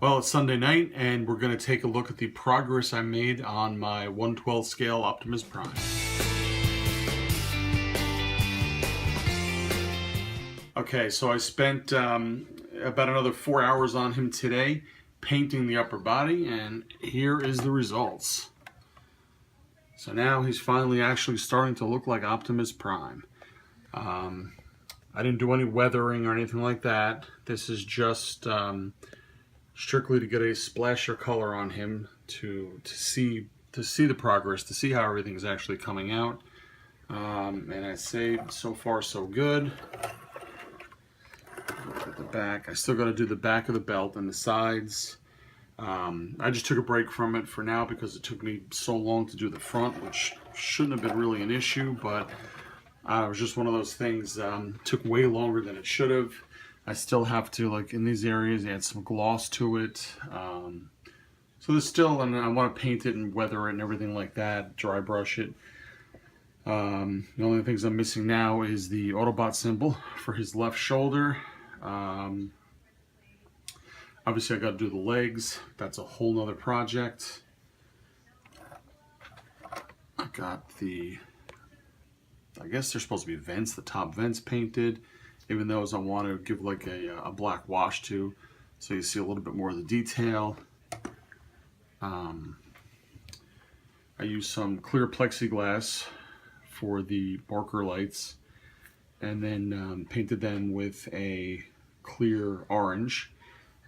Well, it's Sunday night, and we're going to take a look at the progress I made on my 1/12 scale Optimus Prime. Okay, so I spent about another 4 hours on him today, painting the upper body, and here is the results. So now he's finally actually starting to look like Optimus Prime. I didn't do any weathering or anything like that. This is just strictly to get a splash of color on him to see the progress, to see how everything's actually coming out. And I'd say so far so good. Look at the back. I still got to do the back of the belt and the sides. I just took a break from it for now because it took me so long to do the front, which shouldn't have been really an issue, but it was just one of those things. Took way longer than it should have. I still have to, like in these areas, add some gloss to it. So there's still, and I want to paint it and weather it and everything like that, dry brush it. The only things I'm missing now is the Autobot symbol for his left shoulder. Obviously I got to do the legs. That's a whole nother project. I got I guess they're supposed to be vents, the top vents painted. Even those I want to give like a black wash to, so you see a little bit more of the detail. I used some clear plexiglass for the marker lights, and then painted them with a clear orange,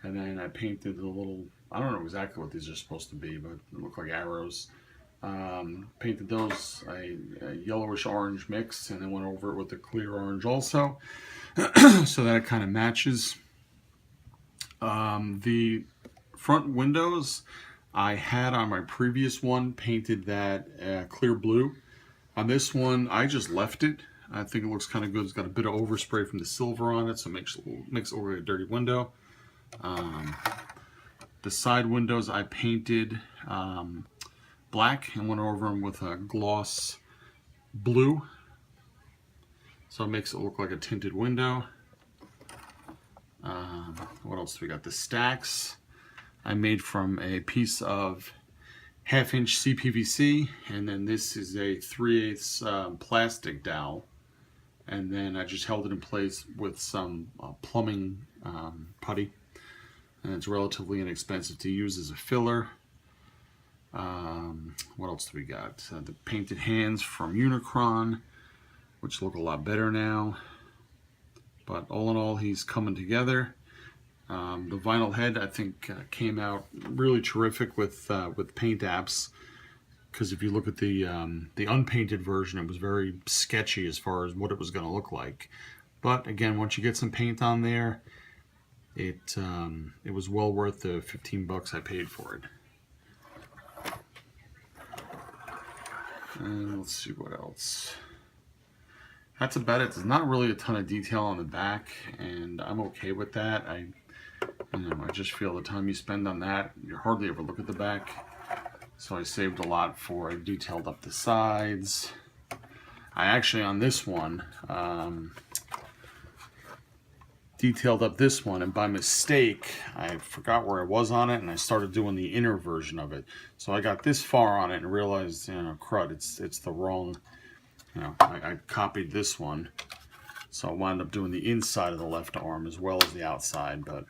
and then I painted a little, I don't know exactly what these are supposed to be, but they look like arrows. Painted those a yellowish orange mix, and then went over it with the clear orange also. So that it kind of matches. The front windows I had on my previous one painted that clear blue. On this one I just left it. I think it looks kind of good. It's got a bit of overspray from the silver on it, so it makes it look like a dirty window. The side windows I painted black and went over them with a gloss blue. So it makes it look like a tinted window. What else do we got? The stacks I made from a piece of 1/2-inch CPVC, and then this is a 3/8 plastic dowel. And then I just held it in place with some plumbing putty. And it's relatively inexpensive to use as a filler. What else do we got? The painted hands from Unicron, which look a lot better now. But all in all, he's coming together. The vinyl head, I think, came out really terrific with paint apps. Because if you look at the unpainted version, it was very sketchy as far as what it was going to look like. But again, once you get some paint on there, it was well worth the 15 bucks I paid for it. And let's see what else. That's about it. There's not really a ton of detail on the back, and I'm okay with that. I just feel the time you spend on that, you hardly ever look at the back. So I saved a lot for, I detailed up the sides. I actually, on this one, detailed up this one, and by mistake I forgot where I was on it, and I started doing the inner version of it. So I got this far on it and realized, crud, it's the wrong, I copied this one, so I wound up doing the inside of the left arm as well as the outside. But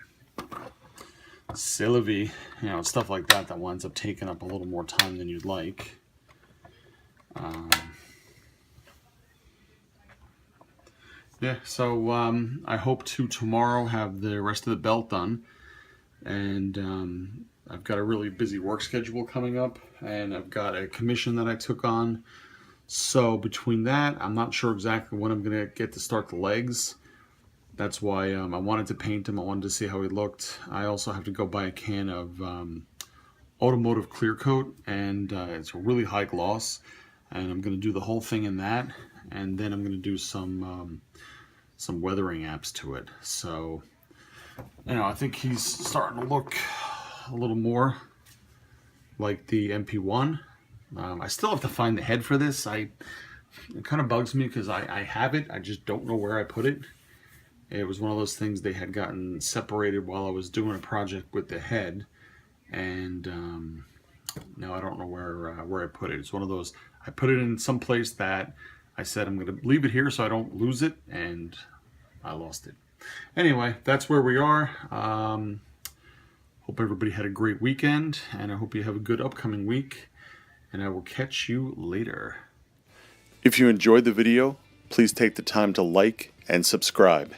c'est la vie, stuff like that winds up taking up a little more time than you'd like. Yeah, so I hope to tomorrow have the rest of the belt done, and I've got a really busy work schedule coming up, and I've got a commission that I took on. So between that, I'm not sure exactly when I'm going to get to start the legs. That's why I wanted to paint him. I wanted to see how he looked. I also have to go buy a can of automotive clear coat, and it's a really high gloss, and I'm going to do the whole thing in that, and then I'm going to do some weathering apps to it. So, I think he's starting to look a little more like the MP1. I still have to find the head for this. It kind of bugs me because I have it. I just don't know where I put it. It was one of those things, they had gotten separated while I was doing a project with the head, and now I don't know where I put it. It's one of those, I put it in some place that I said I'm going to leave it here so I don't lose it, and I lost it. Anyway, that's where we are. Hope everybody had a great weekend, and I hope you have a good upcoming week, and I will catch you later. If you enjoyed the video, please take the time to like and subscribe.